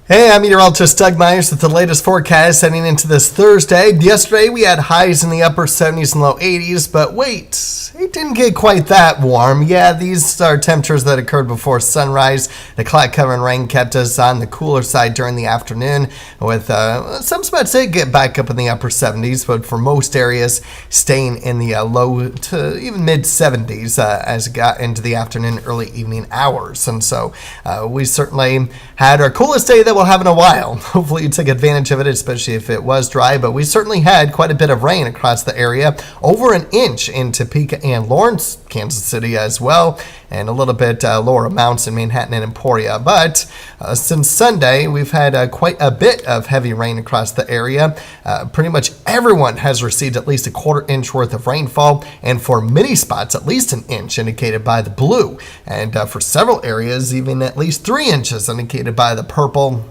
Hey, I'm meteorologist Doug Myers with the latest forecast heading into this Thursday. Yesterday we had highs in the upper 70s and low 80s, but wait, it didn't get quite that warm. Yeah, these are temperatures that occurred before sunrise. The cloud cover and rain kept us on the cooler side during the afternoon, with some spots did get back up in the upper 70s, but for most areas staying in the low to even mid 70s as it got into the afternoon, early evening hours. And so we certainly had our coolest day that we'll have in a while. Hopefully you took advantage of it, especially if it was dry, but we certainly had quite a bit of rain across the area, over an inch in Topeka and Lawrence, Kansas City as well, and a little bit lower amounts in Manhattan and Emporia. But since Sunday, we've had quite a bit of heavy rain across the area. Pretty much everyone has received at least a quarter inch worth of rainfall, and for many spots, at least an inch indicated by the blue, and for several areas, even at least 3 inches indicated by the purple,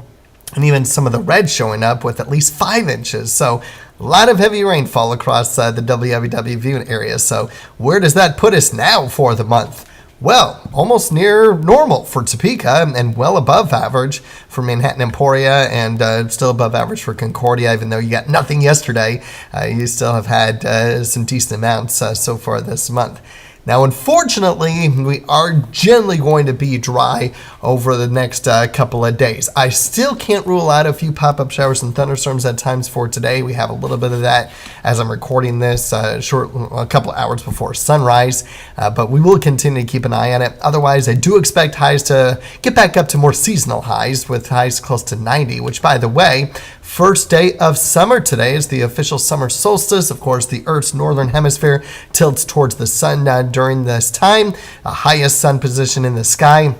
and even some of the red showing up with at least 5 inches. So a lot of heavy rainfall across the WIBW viewing area. So where does that put us now for the month? Well, almost near normal for Topeka and well above average for Manhattan, Emporia, and still above average for Concordia. Even though you got nothing yesterday, you still have had some decent amounts so far this month. Now, unfortunately, we are generally going to be dry over the next couple of days. I still can't rule out a few pop-up showers and thunderstorms at times for today. We have a little bit of that as I'm recording this a couple hours before sunrise, but we will continue to keep an eye on it. Otherwise, I do expect highs to get back up to more seasonal highs, with highs close to 90, which, by the way, first day of summer today is the official summer solstice. Of course, the Earth's northern hemisphere tilts towards the sun during this time, the highest sun position in the sky,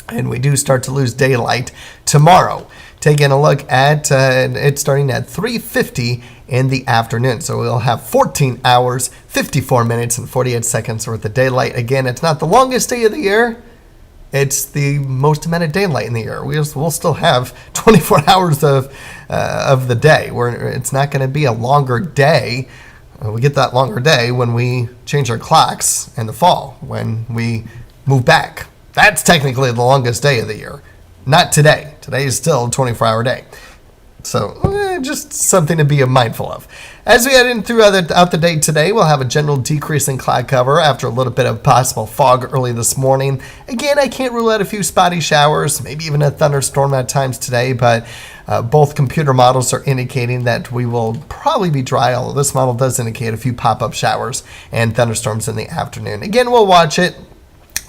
and we do start to lose daylight tomorrow. Taking a look at it starting at 3:50 in the afternoon. So we'll have 14 hours, 54 minutes, and 48 seconds worth of daylight. Again, it's not the longest day of the year. It's the most amount of daylight in the year. We'll still have 24 hours of the day, where it's not going to be a longer day. We get that longer day when we change our clocks in the fall, when we move back. That's technically the longest day of the year. Not today. Today is still a 24-hour day. So just something to be mindful of. As we head in throughout the day today, we'll have a general decrease in cloud cover after a little bit of possible fog early this morning. Again, I can't rule out a few spotty showers, maybe even a thunderstorm at times today, but both computer models are indicating that we will probably be dry, although this model does indicate a few pop-up showers and thunderstorms in the afternoon. Again, we'll watch it.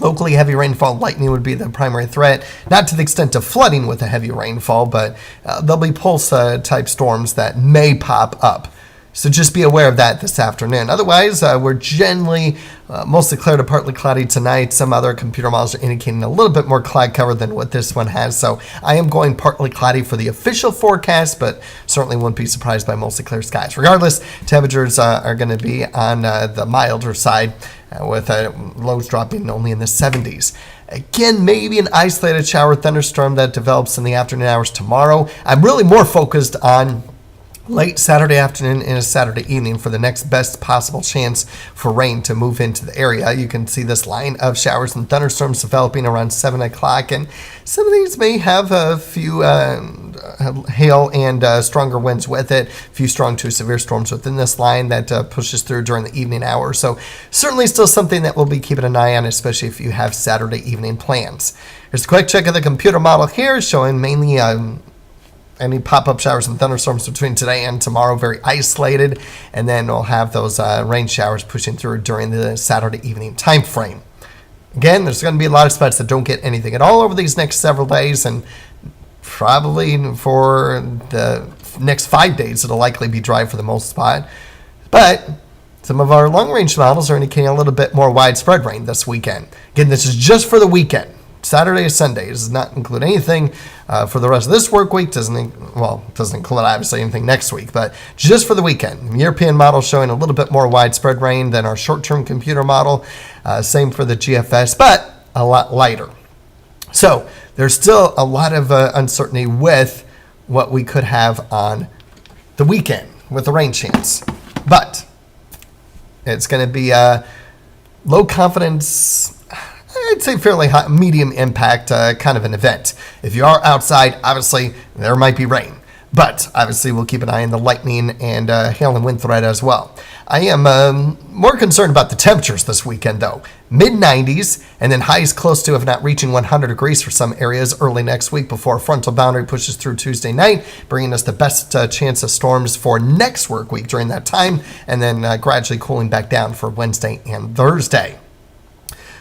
Locally, heavy rainfall, lightning would be the primary threat, not to the extent of flooding with a heavy rainfall, but there'll be pulse-type storms that may pop up. So just be aware of that this afternoon. Otherwise, we're generally mostly clear to partly cloudy tonight. Some other computer models are indicating a little bit more cloud cover than what this one has. So I am going partly cloudy for the official forecast, but certainly won't be surprised by mostly clear skies. Regardless, temperatures are going to be on the milder side, with lows dropping only in the 70s. Again, maybe an isolated shower thunderstorm that develops in the afternoon hours tomorrow. I'm really more focused on late Saturday afternoon and Saturday evening for the next best possible chance for rain to move into the area. You can see this line of showers and thunderstorms developing around 7 o'clock, and some of these may have a few hail and stronger winds with it, a few strong to severe storms within this line that pushes through during the evening hours. So certainly still something that we'll be keeping an eye on, especially if you have Saturday evening plans. Here's a quick check of the computer model here, showing mainly any pop-up showers and thunderstorms between today and tomorrow, very isolated, and then we'll have those rain showers pushing through during the Saturday evening time frame. Again, there's going to be a lot of spots that don't get anything at all over these next several days, and probably for the next 5 days it'll likely be dry for the most spot. But some of our long-range models are indicating a little bit more widespread rain this weekend. Again, this is just for the weekend. Saturday or Sunday does not include anything for the rest of this work week. Doesn't include obviously anything next week, but just for the weekend. The European model showing a little bit more widespread rain than our short-term computer model. Same for the GFS, but a lot lighter. So there's still a lot of uncertainty with what we could have on the weekend with the rain chance. But it's going to be low confidence. I'd say fairly high, medium impact kind of an event. If you are outside, obviously there might be rain. But obviously, we'll keep an eye on the lightning and hail and wind threat as well. I am more concerned about the temperatures this weekend, though. Mid-90s, and then highs close to, if not reaching 100 degrees for some areas early next week before a frontal boundary pushes through Tuesday night, bringing us the best chance of storms for next work week during that time, and then gradually cooling back down for Wednesday and Thursday.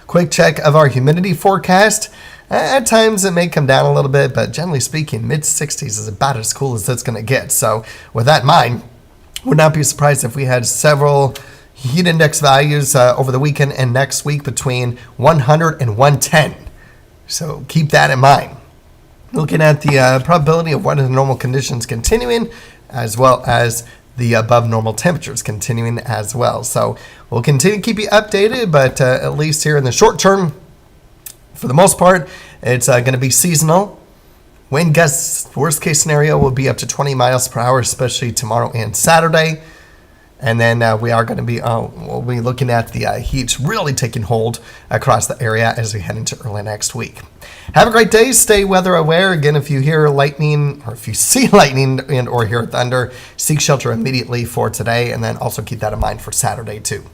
Quick check of our humidity forecast. At times it may come down a little bit, but generally speaking, mid-60s is about as cool as it's going to get. So with that in mind, would not be surprised if we had several heat index values over the weekend and next week between 100 and 110. So keep that in mind. Looking at the probability of weather normal conditions continuing, as well as the above normal temperatures continuing as well. So we'll continue to keep you updated, but at least here in the short term, for the most part, it's going to be seasonal. Wind gusts, worst case scenario, will be up to 20 miles per hour, especially tomorrow and Saturday. And then we are going to be we'll be looking at the heat really taking hold across the area as we head into early next week. Have a great day. Stay weather aware. Again, if you hear lightning or if you see lightning and or hear thunder, seek shelter immediately for today. And then also keep that in mind for Saturday too.